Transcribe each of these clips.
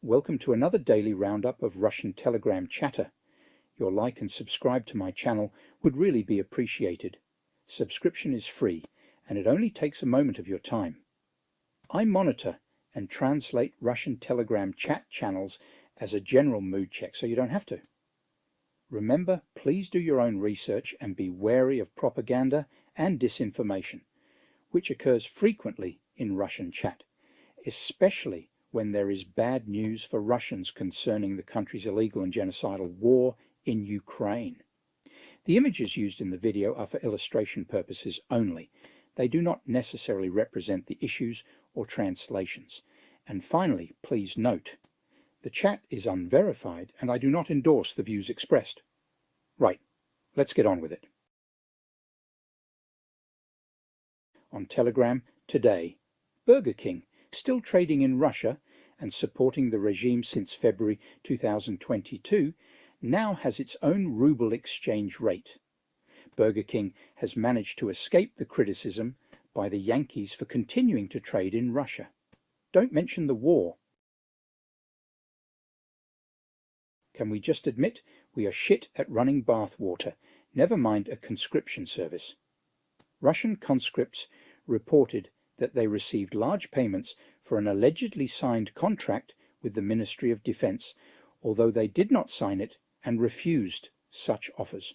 Welcome to another daily roundup of Russian Telegram chatter. Your like and subscribe to my channel would really be appreciated. Subscription is free, and it only takes a moment of your time. I monitor and translate Russian Telegram chat channels as a general mood check, so you don't have to. Remember, please do your own research and be wary of propaganda and disinformation, which occurs frequently in Russian chat, especially when there is bad news for Russians concerning the country's illegal and genocidal war in Ukraine. The images used in the video are for illustration purposes only. They do not necessarily represent the issues or translations. And finally, please note, the chat is unverified and I do not endorse the views expressed. Right, let's get on with it. On Telegram today, Burger King, still trading in Russia and supporting the regime since February 2022, now has its own ruble exchange rate. Burger King has managed to escape the criticism by the Yankees for continuing to trade in Russia. Don't mention the war. Can we just admit we are shit at running bathwater, never mind a conscription service? Russian conscripts reported that they received large payments for an allegedly signed contract with the Ministry of Defense, although they did not sign it and refused such offers.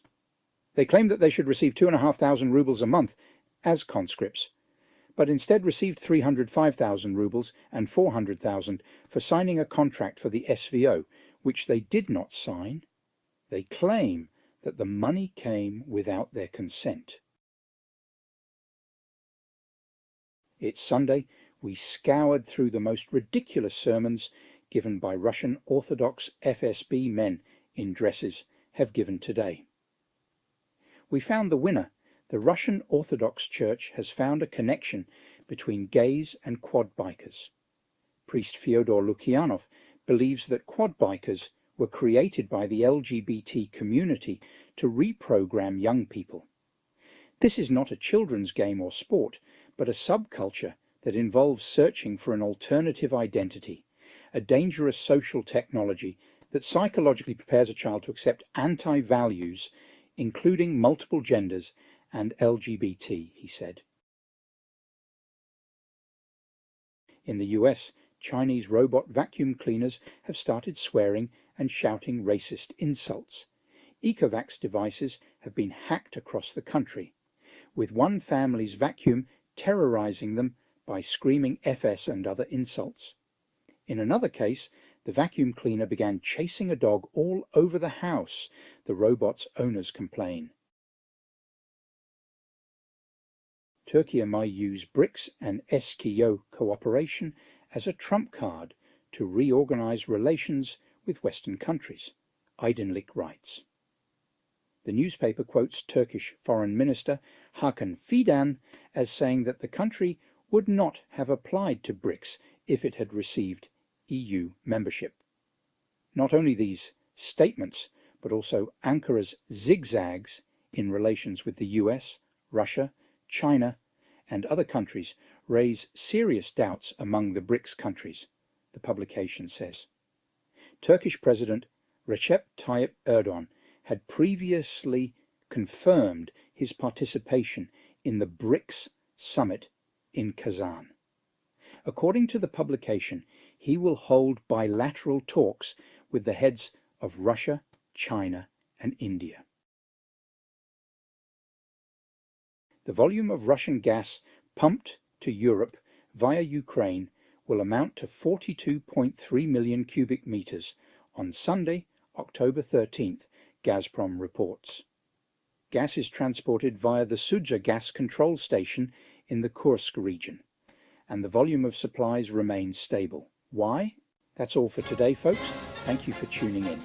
They claimed that they should receive 2,500 rubles a month as conscripts, but instead received 305,000 rubles and 400,000 for signing a contract for the SVO, which they did not sign. They claim that the money came without their consent. It's Sunday. We scoured through the most ridiculous sermons given by Russian Orthodox FSB men in dresses have given today. We found the winner. The Russian Orthodox Church has found a connection between gays and quad bikers. Priest Fyodor Lukyanov believes that quad bikers were created by the LGBT community to reprogram young people. This is not a children's game or sport, but a subculture that involves searching for an alternative identity, a dangerous social technology that psychologically prepares a child to accept anti-values, including multiple genders and LGBT, he said. In the US, Chinese robot vacuum cleaners have started swearing and shouting racist insults. Ecovacs devices have been hacked across the country, with one family's vacuum terrorizing them by screaming FS and other insults. In another case, the vacuum cleaner began chasing a dog all over the house, the robot's owners complain. Turkey might use BRICS and SKO cooperation as a trump card to reorganize relations with Western countries, Aydınlık writes. The newspaper quotes Turkish Foreign Minister Hakan Fidan as saying that the country would not have applied to BRICS if it had received EU membership. Not only these statements, but also Ankara's zigzags in relations with the US, Russia, China, and other countries raise serious doubts among the BRICS countries, the publication says. Turkish President Recep Tayyip Erdogan had previously confirmed his participation in the BRICS summit in Kazan. According to the publication, he will hold bilateral talks with the heads of Russia, China, and India. The volume of Russian gas pumped to Europe via Ukraine will amount to 42.3 million cubic meters on Sunday, October 13th, Gazprom reports. Gas is transported via the Sudzha gas control station in the Kursk region, and the volume of supplies remains stable. Why? That's all for today, folks. Thank you for tuning in.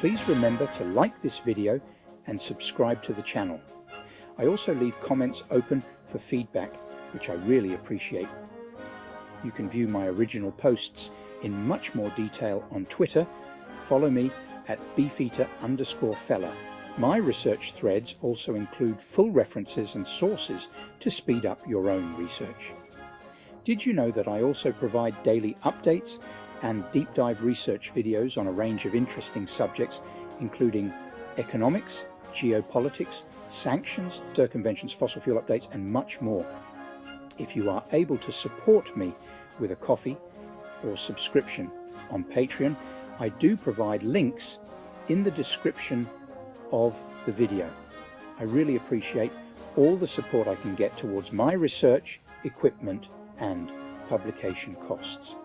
Please remember to like this video and subscribe to the channel. I also leave comments open for feedback, which I really appreciate. You can view my original posts in much more detail on Twitter. Follow me at beefeater_fella. My research threads also include full references and sources to speed up your own research. Did you know that I also provide daily updates and deep dive research videos on a range of interesting subjects, including economics, geopolitics, sanctions, circumventions, fossil fuel updates, and much more. If you are able to support me with a coffee or subscription on Patreon, I do provide links in the description of the video. I really appreciate all the support I can get towards my research, equipment, and publication costs.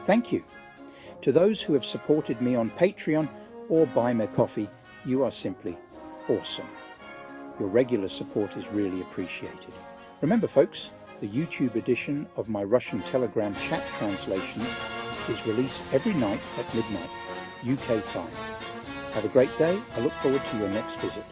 Thank you. To those who have supported me on Patreon or Buy Me Coffee, you are simply awesome. Your regular support is really appreciated. Remember, folks, the YouTube edition of my Russian Telegram chat translations is released every night at midnight, UK time. Have a great day. I look forward to your next visit.